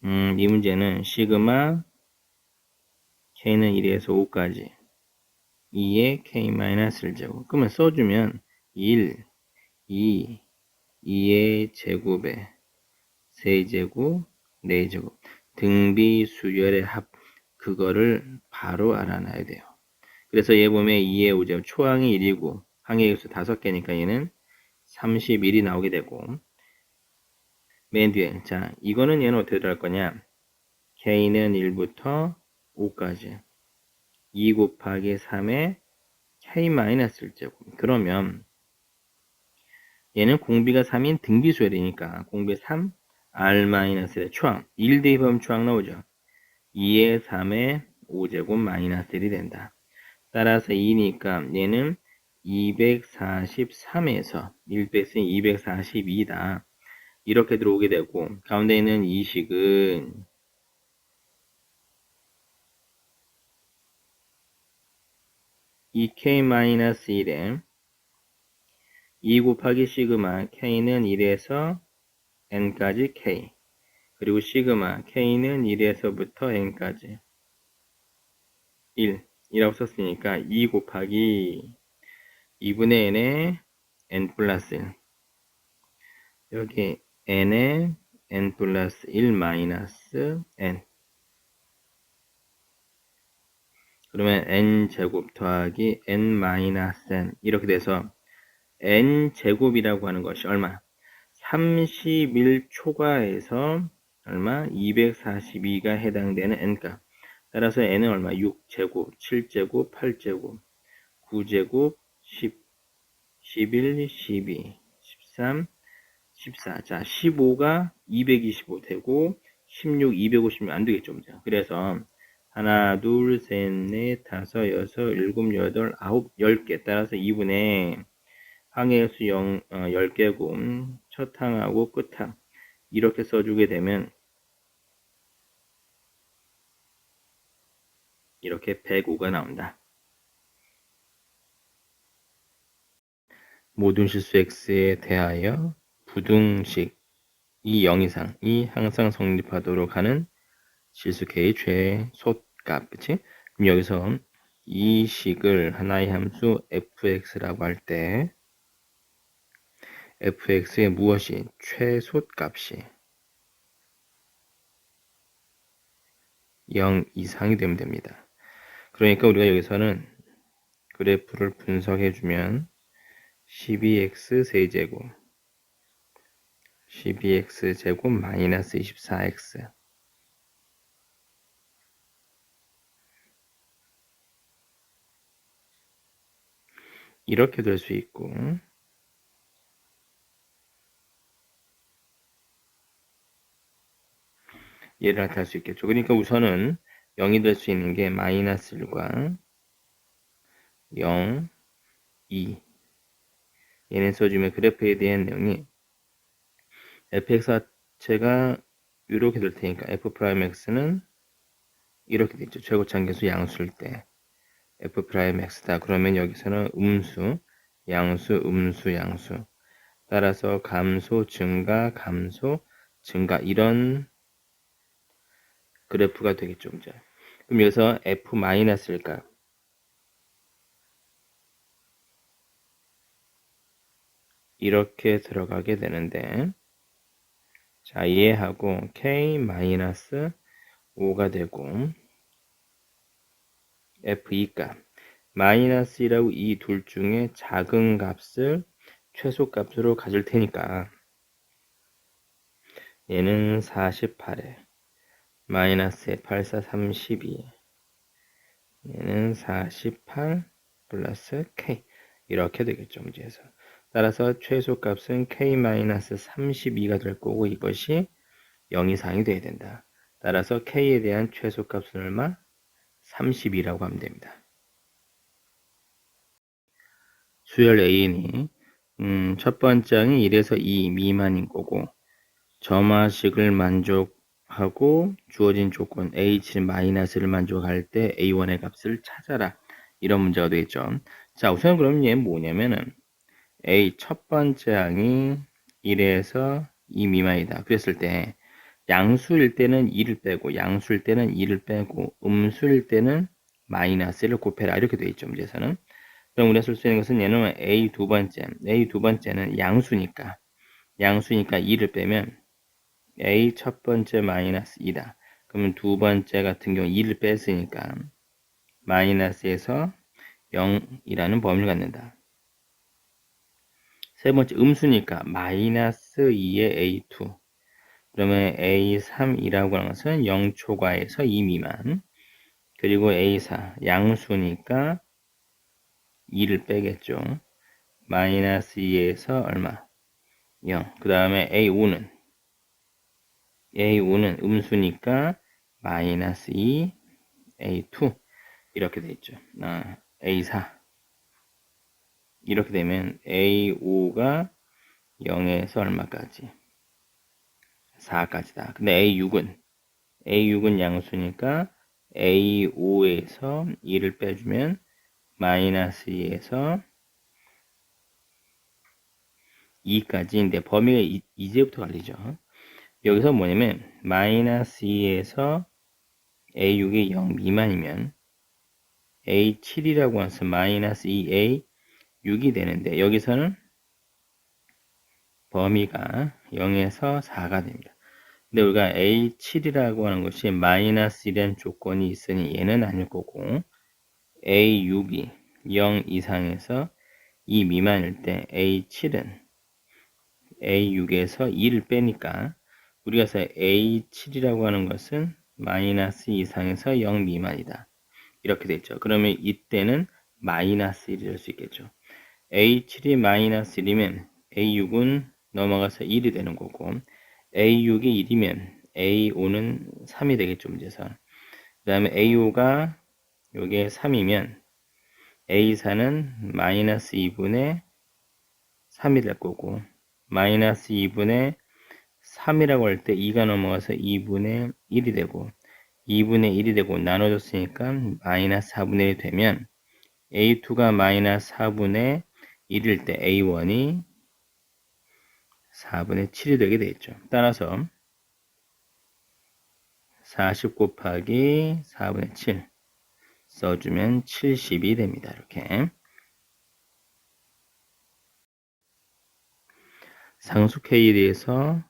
이 문제는 시그마 K는 1에서 5까지 2의 K-1제곱. 그러면 써주면 1, 2, 2의 제곱에 세제곱, 4제곱. 등비 수열의 합. 그거를 바로 알아놔야 돼요. 그래서 얘 보면 2의 5제곱. 초항이 1이고 항의 개수 5개니까 얘는 31이 나오게 되고 맨 뒤에 자 이거는 얘는 어떻게 들어갈 거냐. K는 1부터 5까지 2 곱하기 3의 K-1제곱. 그러면 얘는 공비가 3인 등비수열이니까 공비 3 R-의 초항 1 대입하면 초항 나오죠. 2의 3의 5제곱 마이너스 1이 된다. 따라서 2니까 얘는 243에서 1 뺐으니 242다. 이렇게 들어오게 되고 가운데 있는 이 식은 이 K-1에 2 곱하기 시그마 K는 1에서 N까지 K 그리고 시그마 K는 1에서부터 N까지 1이라고 썼으니까 2 곱하기 2분의 N에 N 플러스 1 여기 N에 N 플러스 1 마이너스 N 그러면 N제곱 더하기 N 마이너스 N 이렇게 돼서 N제곱이라고 하는 것이 얼마? 31 초과해서 얼마? 242가 해당되는 N값. 따라서 N은 얼마? 6제곱, 7제곱, 8제곱, 9제곱, 10, 11, 12, 13, 14. 자, 15가 225 되고 16, 256 안 되겠죠. 그래서 하나, 둘, 셋, 넷, 다섯, 여섯, 일곱, 여덟, 아홉, 10개. 따라서 2분의 항의 수 10개고 첫 항하고 끝 항 이렇게 써주게 되면 이렇게 105가 나온다. 모든 실수 x에 대하여 부등식 이 0 이상이 항상 성립하도록 하는 실수 k의 최소값. 그치? 그럼 여기서 이 식을 하나의 함수 fx라고 할 때 fx의 무엇이 최소값이 0 이상이 되면 됩니다. 그러니까 우리가 여기서는 그래프를 분석해주면 12x 세제곱 12x 제곱 마이너스 24x 이렇게 될 수 있고 얘를 나타낼 수 있겠죠. 그러니까 우선은 0이 될 수 있는 게 마이너스 1과 0, 2 얘는 써주면 그래프에 대한 내용이 fx 자체가 이렇게 될 테니까 f'x는 이렇게 되죠. 최고차계수 양수일 때 f'x다. 그러면 여기서는 음수, 양수, 음수, 양수 따라서 감소, 증가, 감소, 증가 이런 그래프가 되겠죠. 그럼 여기서 f-일까? 이렇게 들어가게 되는데 자 얘하고 k-5가 되고 f2값 마이너스 1하고 2 둘 중에 작은 값을 최소값으로 가질 테니까 얘는 48에 마이너스 84, 32 얘는 48 플러스 k 이렇게 되겠죠. 문제에서 따라서 최소값은 k-32가 될 거고 이것이 0 이상이 돼야 된다. 따라서 k에 대한 최소값은 얼마? 32라고 하면 됩니다. 수열 a는 첫 번째 항이 1에서 2 미만인 거고 점화식을 만족하고 주어진 조건 h-를 만족할 때 a1의 값을 찾아라. 이런 문제가 되겠죠. 자 우선 그럼 얘 뭐냐면은 a 첫 번째 항이 1에서 2 미만이다. 그랬을 때 양수일 때는 2를 빼고 양수일 때는 2를 빼고 음수일 때는 마이너스를 곱해라 이렇게 되어 있죠. 문제에서는. 그럼 우리가 쓸 수 있는 것은 얘는 A 두 번째는 양수니까 2를 빼면 A 첫 번째 마이너스 2다. 그러면 두 번째 같은 경우 2를 뺐으니까 마이너스에서 0이라는 범위를 갖는다. 세 번째 음수니까 마이너스 2의 A2. 그러면 A3이라고 하는 것은 0 초과에서 2 미만. 그리고 A4 양수니까 2를 빼겠죠. 마이너스 2에서 얼마? 0. 그 다음에 A5는 음수니까 마이너스 2 A2 이렇게 돼 있죠. A4 이렇게 되면 A5가 0에서 얼마까지? 4까지다. 근데 A6은 양수니까 A5에서 2를 빼주면 마이너스 2에서 2까지인데 범위가 이제부터 갈리죠. 여기서 뭐냐면 마이너스 2에서 A6이 0 미만이면 A7이라고 해서 마이너스 2A6이 되는데 여기서는 범위가 0에서 4가 됩니다. 근데 우리가 A7이라고 하는 것이 마이너스 1이라는 조건이 있으니 얘는 아닐 거고 A6이 0 이상에서 2 미만일 때 A7은 A6에서 2를 빼니까 우리가 A7이라고 하는 것은 마이너스 이상에서 0 미만이다. 이렇게 됐죠. 그러면 이때는 마이너스 1이 될 수 있겠죠. A7이 마이너스 1이면 A6은 넘어가서 1이 되는 거고 A6이 1이면 A5는 3이 되겠죠. 문제에서. 그 다음에 A5가 요게 3이면 A4는 마이너스 2분의 3이 될 거고 마이너스 2분의 3이라고 할 때 2가 넘어가서 2분의 1이 되고 2분의 1이 되고 나눠졌으니까 마이너스 4분의 1이 되면 A2가 마이너스 4분의 1일 때 A1이 4분의 7이 되게 되겠죠. 따라서 40 곱하기 4분의 7 써주면 70이 됩니다. 이렇게 상수 K에 대해서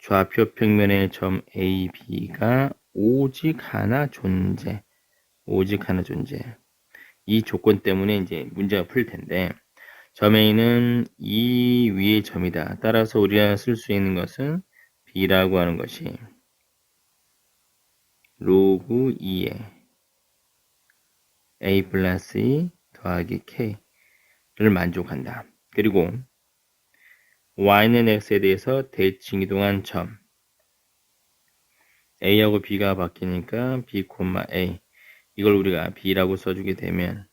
좌표 평면의 점 A, B가 오직 하나 존재. 이 조건 때문에 이제 문제가 풀 텐데, 점 A는 이 위의 점이다. 따라서 우리가 쓸 수 있는 것은 B라고 하는 것이 로그 2의 A 플러스 2 더하기 K를 만족한다. 그리고 Y는 X에 대해서 대칭 이동한 점 A하고 B가 바뀌니까 B, A 이걸 우리가 B라고 써주게 되면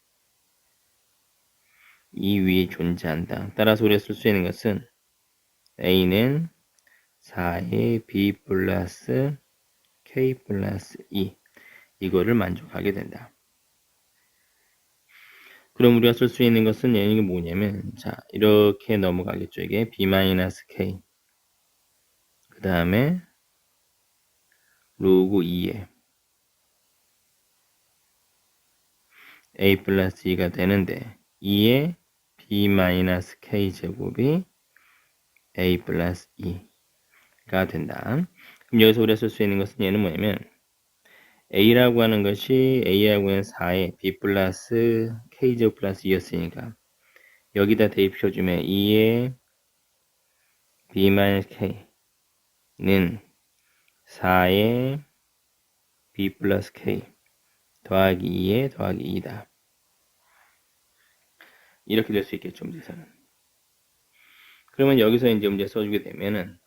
이 위에 존재한다. 따라서 우리가 쓸 수 있는 것은 A는 4의 B 플러스 K 플러스 2 이거를 만족하게 된다. 그럼 우리가 쓸 수 있는 것은 이게 뭐냐면 자 이렇게 넘어가겠죠. 이게 B 마이너스 K 그 다음에 로그 2에 A 플러스 2가 되는데 2에 B 마이너스 K 제곱이 A 플러스 2가 된다. 그럼 여기서 우리가 쓸 수 있는 것은 얘는 뭐냐면 A라고 하는 것이 A하고 는 4에 B 플러스 K 제곱 플러스 2였으니까 여기다 대입시켜주면 2에 B 마이너스 K는 4에 B 플러스 K 더하기 2에 더하기 2다. 이렇게 될 수 있겠죠, 문제에서는. 그러면 여기서 이제 문제 써주게 되면은,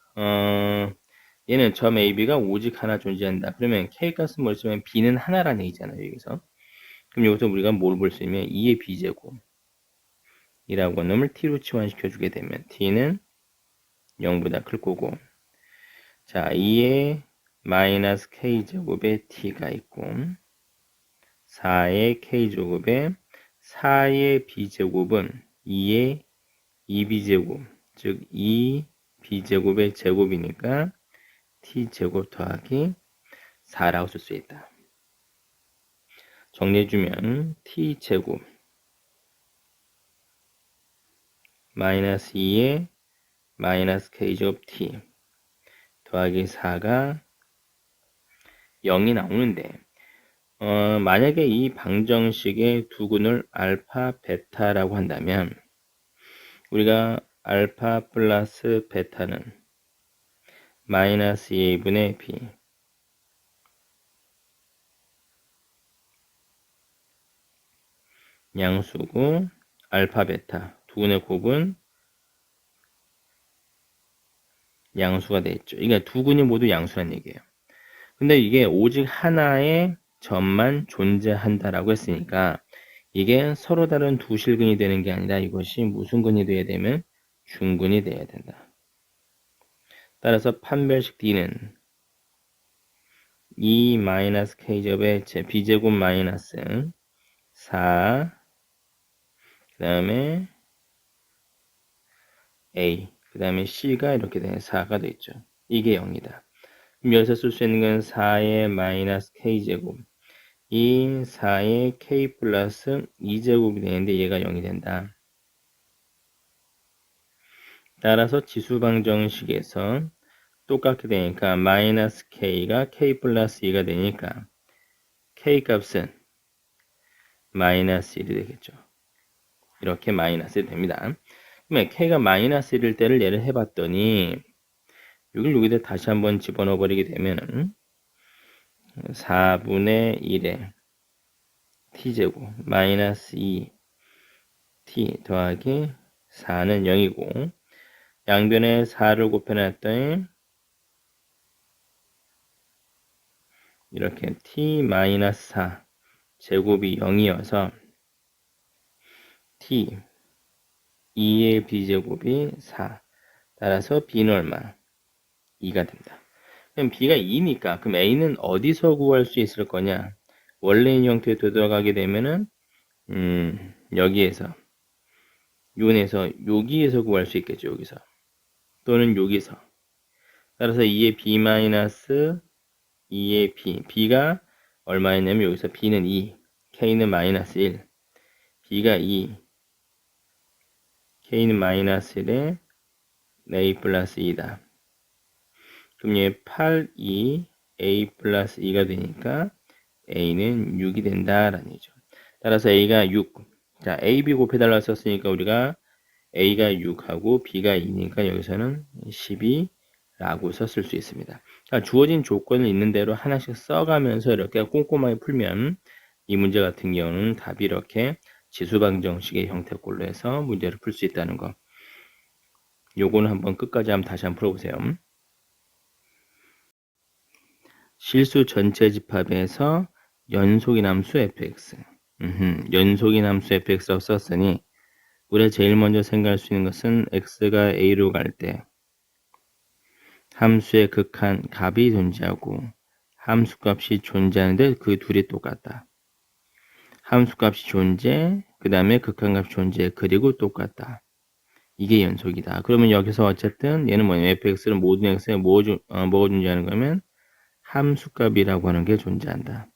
얘는 점 AB가 오직 하나 존재한다. 그러면 K 값은 뭐였으면 B는 하나라는 얘기잖아요, 여기서. 그럼 여기서 우리가 뭘 볼 수 있냐면 2의 B제곱 이라고 하는 놈을 T로 치환시켜주게 되면 T는 0보다 클 거고 자 2의 마이너스 K제곱에 T가 있고 4의 K제곱에 4의 B제곱은 2의 2B제곱 즉 2B제곱의 제곱이니까 t제곱 더하기 4라고 쓸 수 있다. 정리해주면 t제곱 마이너스 2에 마이너스 k제곱 t 더하기 4가 0이 나오는데 만약에 이 방정식의 두근을 알파, 베타라고 한다면 우리가 알파 플러스 베타는 마이너스 2분의 b 양수고 알파, 베타 두근의 곱은 양수가 되겠죠. 그러니까 두근이 모두 양수란 얘기예요. 근데 이게 오직 하나의 점만 존재한다라고 했으니까 이게 서로 다른 두 실근이 되는 게 아니라 이것이 무슨 근이 돼야 되면 중근이 돼야 된다. 따라서 판별식 D는 2-k제곱의 b제곱 마이너스 4 그 다음에 A 그 다음에 C가 이렇게 되는 4가 되겠죠. 이게 0이다. 그럼 여기서 쓸 수 있는 건 4의 마이너스 k제곱 이 4의 k 플러스 2제곱이 되는데 얘가 0이 된다. 따라서 지수방정식에서 똑같게 되니까 마이너스 k가 k 플러스 2가 되니까 k 값은 마이너스 1이 되겠죠. 이렇게 마이너스 1이 됩니다. 그러면 k가 마이너스 1일 때를 예를 해봤더니 여기를 여기다 다시 한번 집어넣어 버리게 되면은 4분의 1에 t제곱 마이너스 2t 더하기 4는 0이고 양변에 4를 곱해놨더니 이렇게 t-4 제곱이 0이어서 t 2의 b제곱이 4 따라서 b는 얼마? 2가 됩니다. 그럼 b가 2니까 그럼 a는 어디서 구할 수 있을 거냐? 원래인 형태에 되돌아가게 되면은 여기에서 요에서 여기에서 구할 수 있겠죠. 여기서 또는 여기서 따라서 2의 b 마이너스 2의 b b가 얼마였냐면 여기서 b는 2 k는 마이너스 1 b가 2 k는 마이너스 1에 a 플러스 2다. 그럼 얘 8, 2, a 플러스 2가 되니까 a는 6이 된다라는 얘기죠. 따라서 a가 6. 자, a, b 곱해달라고 썼으니까 우리가 a가 6하고 b가 2니까 여기서는 12라고 썼을 수 있습니다. 자, 주어진 조건을 있는 대로 하나씩 써가면서 이렇게 꼼꼼하게 풀면 이 문제 같은 경우는 답이 이렇게 지수방정식의 형태꼴로 해서 문제를 풀 수 있다는 거. 요거는 한번 끝까지 한번 다시 한번 풀어보세요. 실수 전체 집합에서 연속인 함수 fx. 연속인 함수 fx라고 썼으니 우리가 제일 먼저 생각할 수 있는 것은 x가 a로 갈 때 함수의 극한 값이 존재하고 함수값이 존재하는데 그 둘이 똑같다. 함수값이 존재, 그 다음에 극한값이 존재, 그리고 똑같다. 이게 연속이다. 그러면 여기서 어쨌든 얘는 뭐냐면 fx는 모든 x에 뭐가 존재하는 거면 함수값이라고 하는 게 존재한다.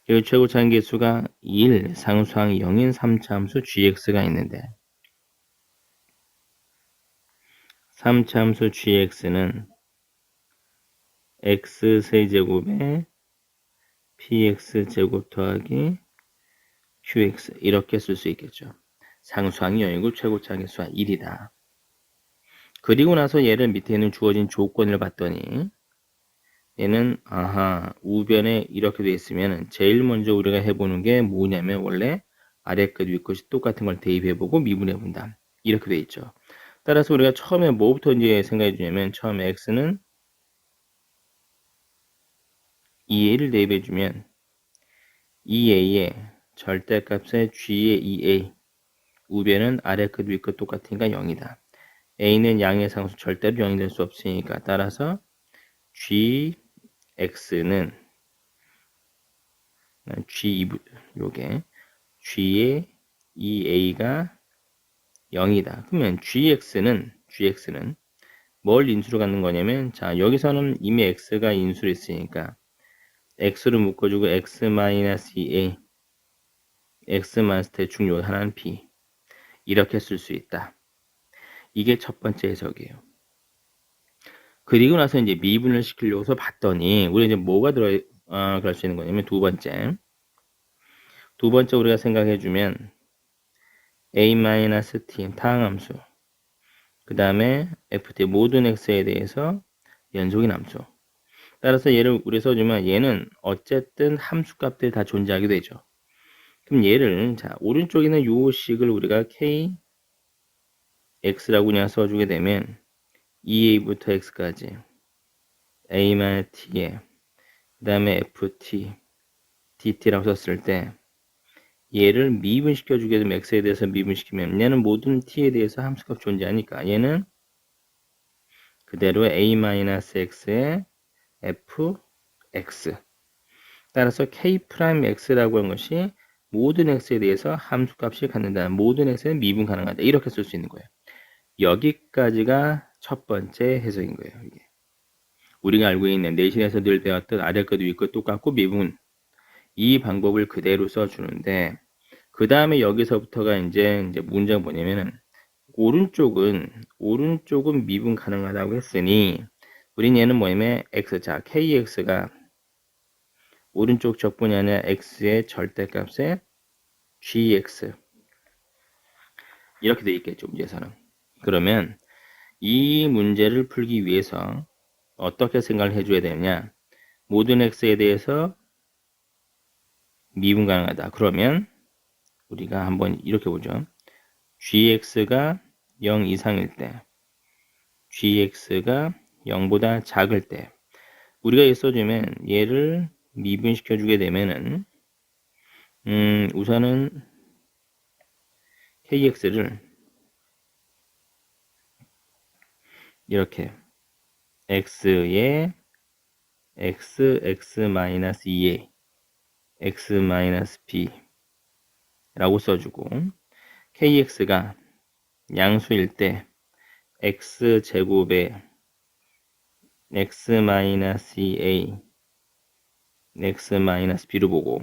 여기 최고 차항계수가 1, 상수항이 0인 3차 함수 gx가 있는데 3차 함수 gx는 x세제곱에 px제곱 더하기 qx 이렇게 쓸 수 있겠죠. 상수항이 0이고 최고 차항계수가 1이다. 그리고 나서 얘를 밑에 있는 주어진 조건을 봤더니 얘는 우변에 이렇게 되어 있으면 제일 먼저 우리가 해보는 게 뭐냐면 원래 아래 것 위 것이 똑같은 걸 대입해보고 미분해본다. 이렇게 되어 있죠. 따라서 우리가 처음에 뭐부터 이제 생각해 주냐면 처음에 x는 2a를 대입해주면 2a의 절대값의 g의 2a 우변은 아래 것 위 것 똑같으니까 0이다. a는 양의 상수 절대로 0이 될 수 없으니까 따라서 gx는 요게 g의 2a가 0이다. 그러면 gx는 뭘 인수로 갖는 거냐면, 자, 여기서는 이미 x가 인수로 있으니까 x로 묶어주고 x-2a, x-, 대충 요 하나는 b. 이렇게 쓸 수 있다. 이게 첫 번째 해석이에요. 그리고 나서 이제 미분을 시키려고서 봤더니, 우리 이제 뭐가 그럴 수 있는 거냐면, 두 번째 우리가 생각해주면, a-t, 타항함수. 그 다음에 ft, 모든 x에 대해서 연속인 함수. 따라서 얘를 우리 써주면, 얘는 어쨌든 함수값들이 다 존재하게 되죠. 그럼 얘를, 자, 오른쪽에 있는 요 식을 우리가 k, x라고 그냥 써주게 되면, 2a부터 x까지, a-t에, 그 다음에 ft, dt라고 썼을 때, 얘를 미분시켜주게 되면 x에 대해서 미분시키면 얘는 모든 t에 대해서 함수값 존재하니까 얘는 그대로 a-x의 fx. 따라서 k'x라고 한 것이 모든 x에 대해서 함수값이 갖는다. 모든 x는 미분 가능하다. 이렇게 쓸 수 있는 거예요. 여기까지가 첫 번째 해석인 거예요. 이게. 우리가 알고 있는 내신에서 늘 배웠던 아래 것도 위 것 똑같고 미분. 이 방법을 그대로 써주는데 그 다음에 여기서부터가 이제 문제가 뭐냐면은 오른쪽은 미분 가능하다고 했으니 우린 얘는 뭐냐면 x, 자 kx가 오른쪽 적분이 아니라 x의 절대값에 gx 이렇게 돼 있겠죠, 문제에서는. 그러면 이 문제를 풀기 위해서 어떻게 생각을 해줘야 되느냐, 모든 x에 대해서 미분 가능하다. 그러면 우리가 한번 이렇게 보죠. gx가 0 이상일 때, gx가 0보다 작을 때, 우리가 써주면 얘를 미분시켜 주게 되면은, 우선은 kx를 이렇게 x에 x-2에 x-b 라고 써주고, kx가 양수일 때 x제곱에 x-2a x-b로 보고,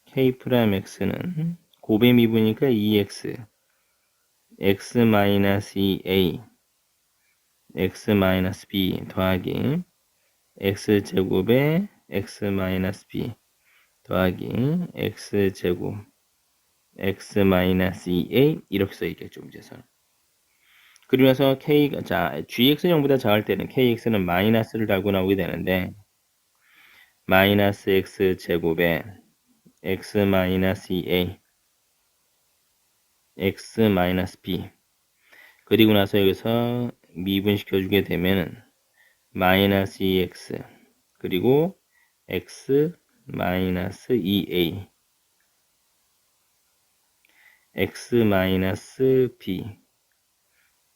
k'x는 곱의 미분이니까 2x x-2a x-b 더하기 x제곱에 x-b 더하기 x제곱 x-2a 이렇게 써있겠죠, 문제에서는. 그러면서 k가, 자, gx0보다 작을 때는 kx는 마이너스를 달고 나오게 되는데, 마이너스 x제곱에 x-2a x-b 그리고 나서 여기서 미분시켜주게 되면 마이너스 2x 그리고 x-2a x-b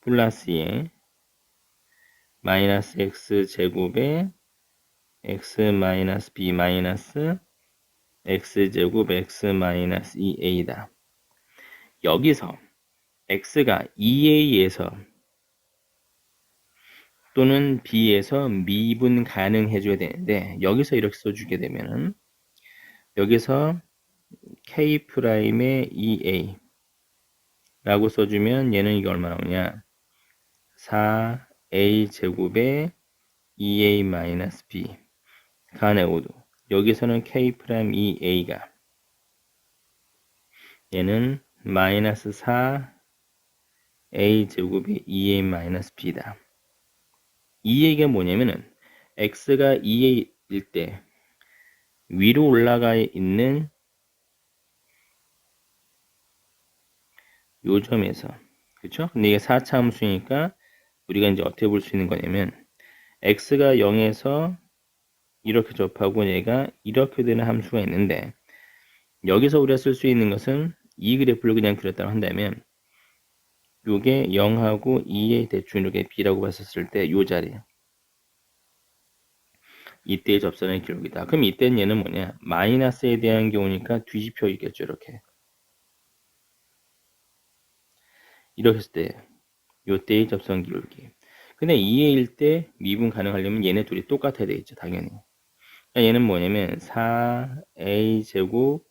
플러스에 마이너스 x제곱에 x-b 마이너스 x제곱 x-2a다. 여기서 x가 2a에서 또는 b에서 미분 가능해줘야 되는데 여기서 이렇게 써주게 되면은 여기서 k'의 2a 라고 써주면 얘는 이게 얼마 나오냐, 4a 제곱에 2a-b 간의 5도. 여기서는 k'의 2a가 얘는 마이너스 4a 제곱에 2a-b다. 이 얘기가 뭐냐면은 x가 2a일 때 위로 올라가 있는 요 점에서, 그렇죠? 근데 이게 4차 함수니까 우리가 이제 어떻게 볼 수 있는 거냐면 x가 0에서 이렇게 접하고 얘가 이렇게 되는 함수가 있는데 여기서 우리가 쓸 수 있는 것은 이 그래프를 그냥 그렸다고 한다면 요게 0하고 2의 대충 이렇게 b라고 봤었을 때 요 자리, 이때의 접선의 기록이다. 그럼 이때는 얘는 뭐냐, 마이너스에 대한 경우니까 뒤집혀 있겠죠. 이렇게 했을 때 요때의 접선 기울기. 근데 2a일 때 미분 가능하려면 얘네 둘이 똑같아야 되겠죠, 당연히. 그러니까 얘는 뭐냐면 4a 제곱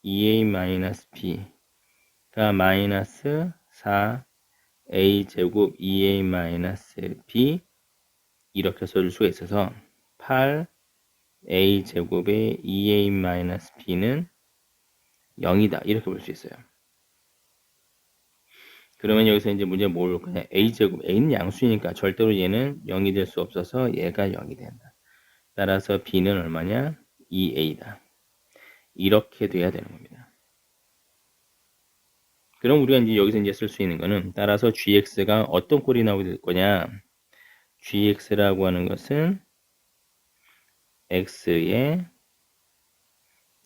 2a 마이너스 b가 마이너스 4a 제곱 2a 마이너스 b 이렇게 써줄 수가 있어서 8a 제곱의 2a 마이너스 b는 0이다 이렇게 볼 수 있어요. 그러면 여기서 이제 문제 뭘 볼 거냐? a제곱, a는 양수니까 절대로 얘는 0이 될 수 없어서 얘가 0이 된다. 따라서 b는 얼마냐? 2a다. 이렇게 돼야 되는 겁니다. 그럼 우리가 이제 여기서 이제 쓸 수 있는 거는 따라서 gx가 어떤 꼴이 나오게 될 거냐? gx라고 하는 것은 x의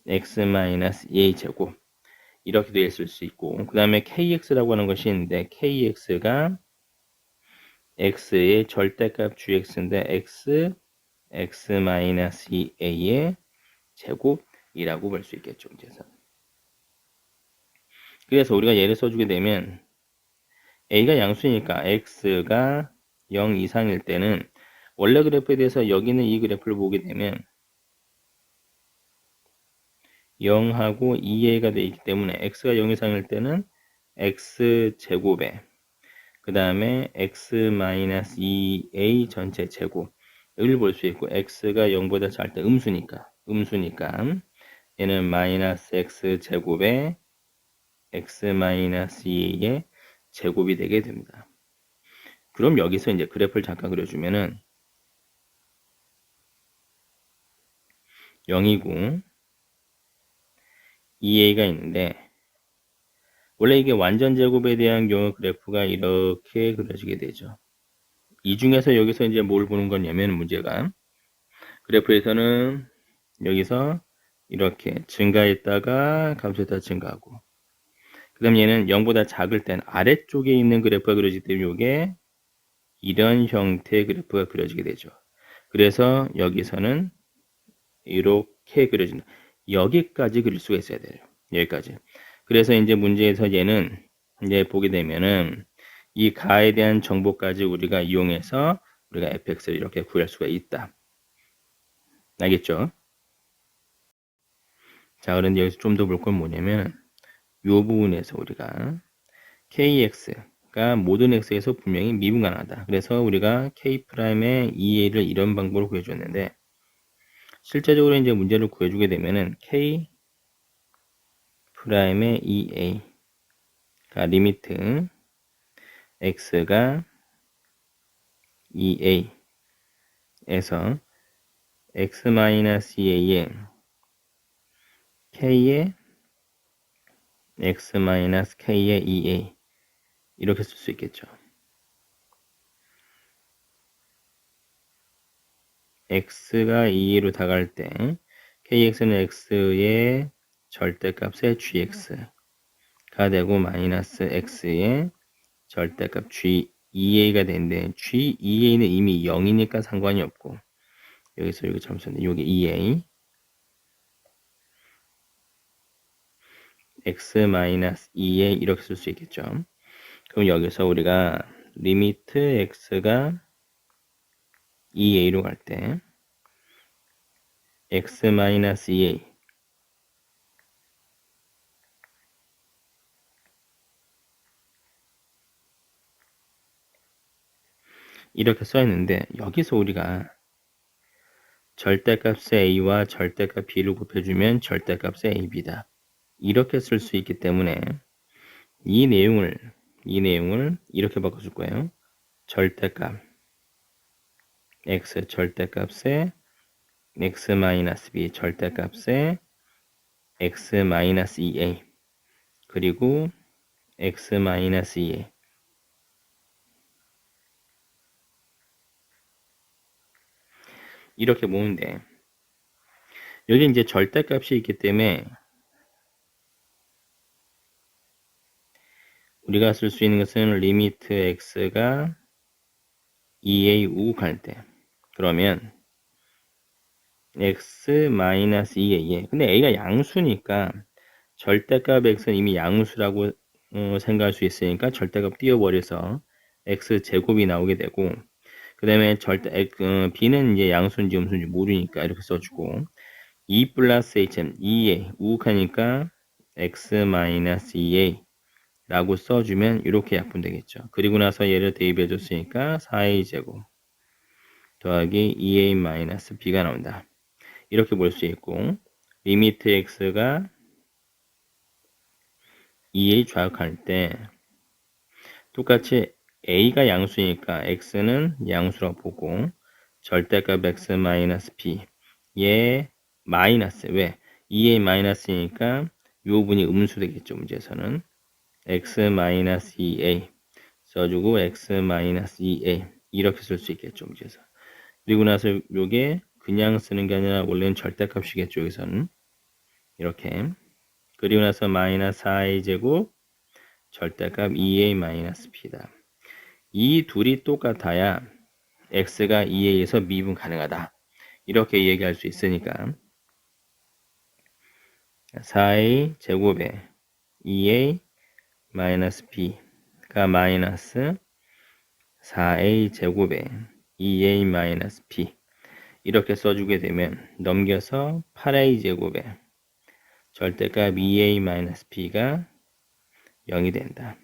x-2a 제곱 이렇게 되어 있을 수 있고, 그 다음에 kx라고 하는 것이 있는데 kx가 x의 절대값 gx인데 x-2a의 제곱이라고 볼 수 있겠죠. 그래서 우리가 예를 써주게 되면 a가 양수니까 x가 0 이상일 때는 원래 그래프에 대해서 여기 있는 이 그래프를 보게 되면 0하고 2a가 되어 있기 때문에 x가 0 이상일 때는 x제곱에 그 다음에 x-2a 전체 제곱을 볼 수 있고 x가 0보다 작을 때 음수니까 얘는 마이너스 x제곱에 x-2a의 제곱이 되게 됩니다. 그럼 여기서 이제 그래프를 잠깐 그려주면은 0이고 2a가 있는데 원래 이게 완전 제곱에 대한 경우 그래프가 이렇게 그려지게 되죠. 이 중에서 여기서 이제 뭘 보는 거냐면 문제가 그래프에서는 여기서 이렇게 증가했다가 감소했다가 증가하고 그 다음 얘는 0보다 작을 땐 아래쪽에 있는 그래프가 그려지기 때문에 이게 이런 형태의 그래프가 그려지게 되죠. 그래서 여기서는 이렇게 그려진다. 여기까지 그릴 수가 있어야 돼요. 여기까지. 그래서 이제 문제에서 얘는 이제 보게 되면은 이 가에 대한 정보까지 우리가 이용해서 우리가 fx를 이렇게 구할 수가 있다. 알겠죠? 자, 그런데 여기서 좀 더 볼 건 뭐냐면 이 부분에서 우리가 kx가 모든 x에서 분명히 미분가능하다. 그래서 우리가 k'의 2a를 이런 방법으로 구해줬는데 실제적으로 이제 문제를 구해주게 되면은 k'의 2a가 리미트 x가 2a에서 x-2a의 k의 x-k의 2a 이렇게 쓸 수 있겠죠. x가 2로 다가갈 때 kx는 x의 절대값의 gx가 되고 마이너스 x의 절대값 g2a가 되는데 g2a는 이미 0이니까 상관이 없고 여기서 여기 잠시만요. 여기 2a x-2a 이렇게 쓸 수 있겠죠. 그럼 여기서 우리가 리미트 x가 2a로 갈 때 x-2a 이렇게 써 있는데 여기서 우리가 절대값의 a와 절대값 b를 곱해주면 절대값의 ab다. 이렇게 쓸 수 있기 때문에 이 내용을 이렇게 바꿔줄 거예요. 절대값 x 절대값의 x-b 절대값의 x-2a 그리고 x-2a 이렇게 모으는데 여기 이제 절대값이 있기 때문에 우리가 쓸 수 있는 것은 리미트 x가 2a 우 갈 때 그러면 x-2a 근데 a가 양수니까 절대값 x는 이미 양수라고 생각할 수 있으니까 절대값 띄워버려서 x제곱이 나오게 되고 그 다음에 b는 이제 양수인지 음수인지 모르니까 이렇게 써주고 2 플러스 hm 2a 우극하니까 x 마이너스 2a 라고 써주면 이렇게 약분되겠죠. 그리고 나서 얘를 대입해 줬으니까 4a 제곱 더하기 2a 마이너스 b가 나온다. 이렇게 볼 수 있고 리미트 x가 2a 좌극할 때 똑같이 a가 양수니까 x는 양수라고 보고 절대값 x 마이너스 b 얘 마이너스 왜? 2a 마이너스니까 이 부분이 음수 되겠죠. 문제에서는 x 마이너스 2a 써주고 x 마이너스 2a 이렇게 쓸 수 있겠죠. 문제에서 그리고 나서 요게 그냥 쓰는 게 아니라 원래는 절대값이겠죠. 여기서는 이렇게 그리고 나서 마이너스 4a 제곱 절대값 2a 마이너스 b다. 이 둘이 똑같아야 x가 2a에서 미분 가능하다. 이렇게 얘기할 수 있으니까 4a 제곱에 2a 마이너스 b가 마이너스 4a 제곱에 2a 마이너스 b 이렇게 써주게 되면 넘겨서 8a 제곱에 절대값 2a 마이너스 b가 0이 된다.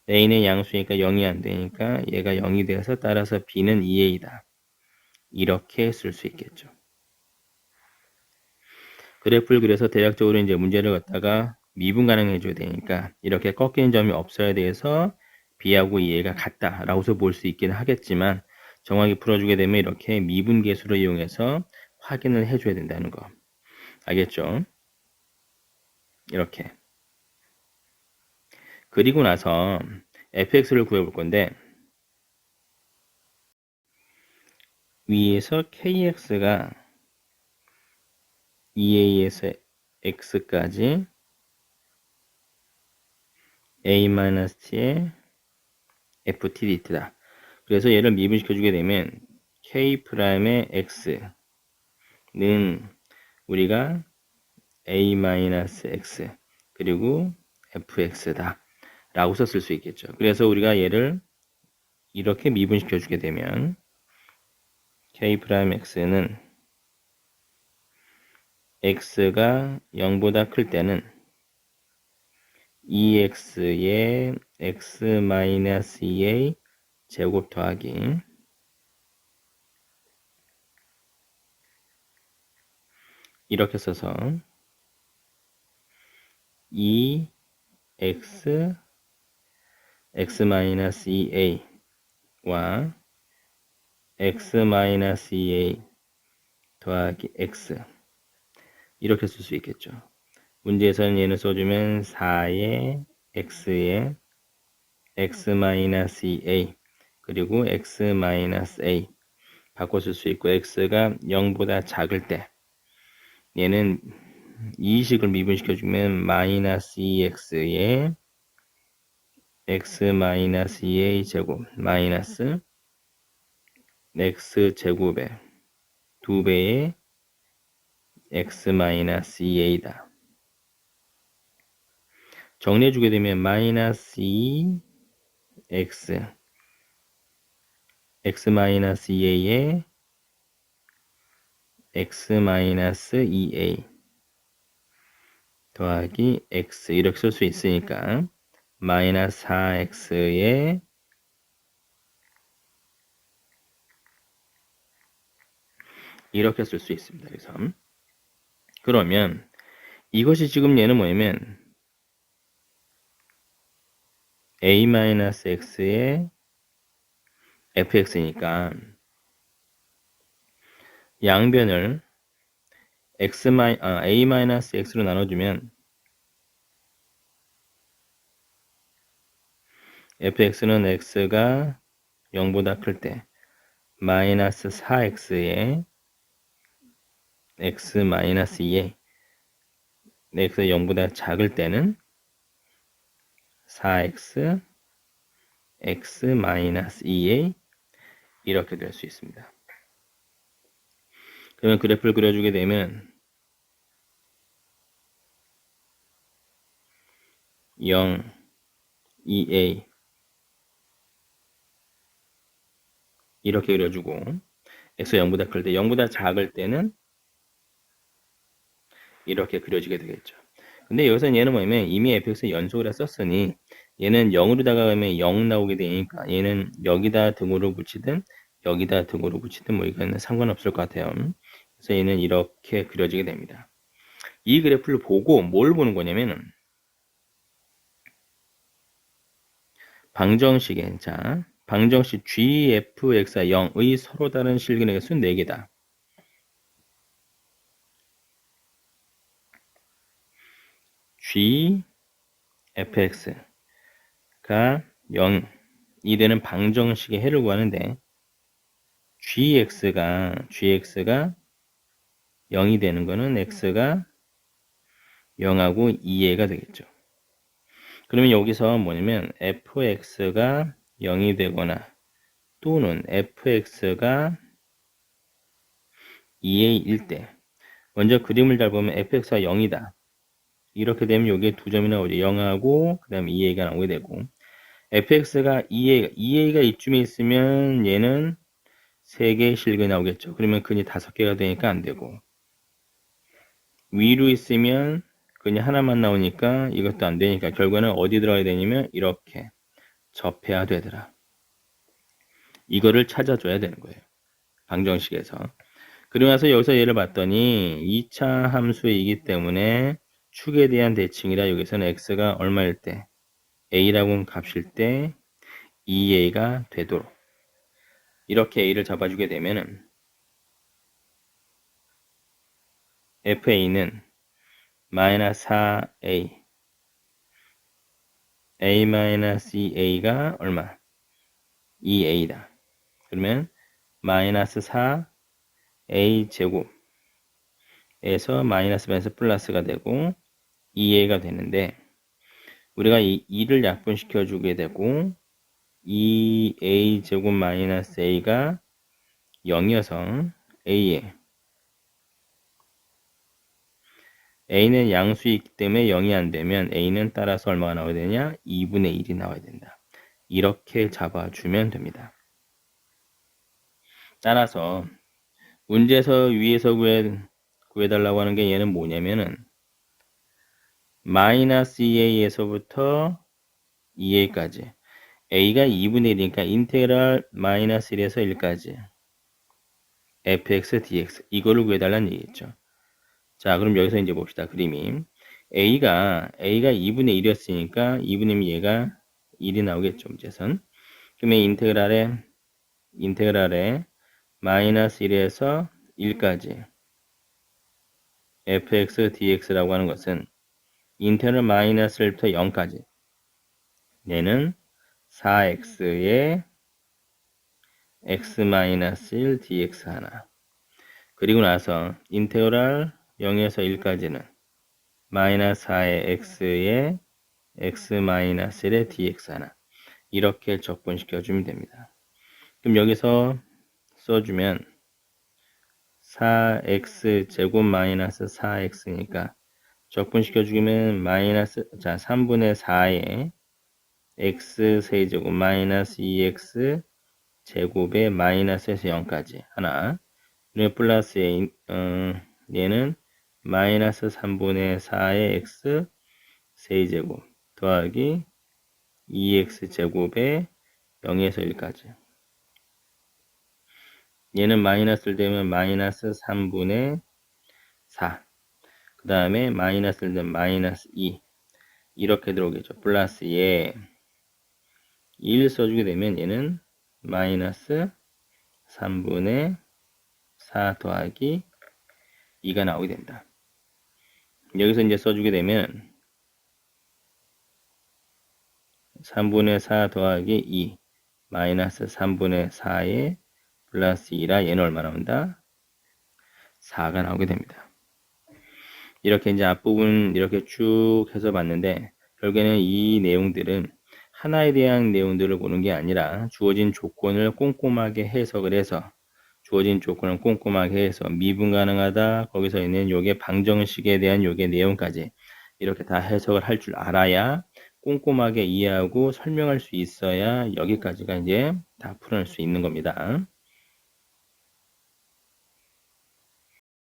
a는 양수니까 0이 안 되니까 얘가 0이 돼서 따라서 b는 2a다. 이렇게 쓸 수 있겠죠. 그래프를 그려서 대략적으로 이제 문제를 갖다가 미분 가능해 줘야 되니까 이렇게 꺾이는 점이 없어야 돼서 b하고 2a가 같다라고서 볼 수 있기는 하겠지만 정확히 풀어주게 되면 이렇게 미분 계수를 이용해서 확인을 해줘야 된다는 거. 알겠죠? 이렇게. 그리고 나서 fx를 구해볼 건데 위에서 kx가 2a에서 x까지 a-t의 ft dt다. 그래서 얘를 미분시켜주게 되면 k'의 x는 우리가 a-x 그리고 fx다 라고 썼을 수 있겠죠. 그래서 우리가 얘를 이렇게 미분시켜주게 되면 k'x는 x가 0보다 클 때는 2x의 x-2a 제곱 더하기 이렇게 써서 2x x-2a와 x-2a 더하기 x 이렇게 쓸 수 있겠죠. 문제에서는 얘는 써주면 4의 x에 x-2a 그리고 x-a 바꿔 쓸 수 있고 x가 0보다 작을 때 얘는 이 식을 미분시켜주면 마이너스 2x에 x-2a 제곱 마이너스 x제곱에 2배의 x-2a다. 정리해주게 되면 마이너스 2x x-2a에 x-2a 더하기 x 이렇게 쓸 수 있으니까 마이너스 4x에 이렇게 쓸 수 있습니다. 그래서 그러면 이것이 지금 얘는 뭐냐면 a-x의 fx니까 양변을 a-x로 나눠주면 fx는 x가 0보다 클 때 마이너스 4x에 x-2a x가 0보다 작을 때는 4x x-2a 이렇게 될 수 있습니다. 그러면 그래프를 그려주게 되면 0, 2a 이렇게 그려주고 x가 0보다 클 때, 0보다 작을 때는 이렇게 그려지게 되겠죠. 근데 여기서 얘는 뭐냐면 이미 fx 연속이라 썼으니 얘는 0으로 다가가면 0 나오게 되니까 얘는 여기다 등호로 붙이든 여기다 등호로 붙이든 뭐 이거는 상관없을 것 같아요. 그래서 얘는 이렇게 그려지게 됩니다. 이 그래프를 보고 뭘 보는 거냐면은 방정식에 자 방정식 gfx가 0의 서로 다른 실근의 개수는 4개다. gfx가 0이 되는 방정식의 해를 구하는데 gx가 0이 되는 거는 x가 0하고 2a가 되겠죠. 그러면 여기서 뭐냐면 fx가 0이 되거나 또는 fx가 2a일 때 먼저 그림을 잘 보면 fx가 0이다. 이렇게 되면 여기에 두 점이 나오죠. 0하고 그 다음에 2a가 나오게 되고 fx가 2a가 이쯤에 있으면 얘는 3개의 실근이 나오겠죠. 그러면 근이 5개가 되니까 안 되고 위로 있으면 근이 하나만 나오니까 이것도 안 되니까 결과는 어디 들어가야 되냐면 이렇게 접해야 되더라. 이거를 찾아줘야 되는 거예요. 방정식에서. 그리고 나서 여기서 얘를 봤더니 2차 함수이기 때문에 축에 대한 대칭이라 여기서는 x가 얼마일 때 a라고 하는 값일 때 2a가 되도록 이렇게 a를 잡아주게 되면은 fa는 마이너스 4a a-2a가 얼마? 2a다. 그러면 마이너스 4a 제곱에서 마이너스에서 플러스가 되고 2a가 되는데 우리가 이 2를 약분시켜 주게 되고 2a 제곱 마이너스 a가 0이어서 a는 양수이기 때문에 0이 안 되면 a는 따라서 얼마가 나와야 되냐? 2분의 1이 나와야 된다. 이렇게 잡아주면 됩니다. 따라서 문제에서 위에서 구해달라고 하는 게 얘는 뭐냐면은 마이너스 2a에서부터 2a까지 a가 2분의 1이니까 인테그랄 마이너스 1에서 1까지 fx dx 이거를 구해달라는 얘기겠죠. 자 그럼 여기서 이제 봅시다. 그림이 a가 2분의 1이었으니까 2분의 1 얘가 1이 나오겠죠. 문제선. 그러면 인테그랄에 마이너스 1에서 1까지 fx dx라고 하는 것은 인테그랄 마이너스 1부터 0까지 얘는 4x의 x-1 dx 하나 그리고 나서 인테그랄 0에서 1까지는 마이너스 4의 x의 x-1의 dx 하나 이렇게 적분시켜주면 됩니다. 그럼 여기서 써주면 4x 제곱 마이너스 4x니까 적분시켜주면 마이너스 3분의 4의 x 세제곱 마이너스 2x 제곱의 마이너스에서 0까지 하나 그리고 플러스 얘는 마이너스 3분의 4의 x 세제곱 더하기 2x 제곱의 0에서 1까지 얘는 마이너스를 되면 마이너스 3분의 4 그 다음에 마이너스를 되면 마이너스 2 이렇게 들어오겠죠. 플러스 얘 1 써주게 되면 얘는 마이너스 3분의 4 더하기 2가 나오게 된다. 여기서 이제 써주게 되면 3분의 4 더하기 2 마이너스 3분의 4에 플러스 2라 얘는 얼마 나온다? 4가 나오게 됩니다. 이렇게 이제 앞부분 이렇게 쭉 해서 봤는데 결국에는 이 내용들은 하나에 대한 내용들을 보는 게 아니라 주어진 조건을 꼼꼼하게 해석을 해서 주어진 조건을 꼼꼼하게 해서 미분 가능하다 거기서 있는 요게 방정식에 대한 요게 내용까지 이렇게 다 해석을 할 줄 알아야 꼼꼼하게 이해하고 설명할 수 있어야 여기까지가 이제 다 풀어낼 수 있는 겁니다.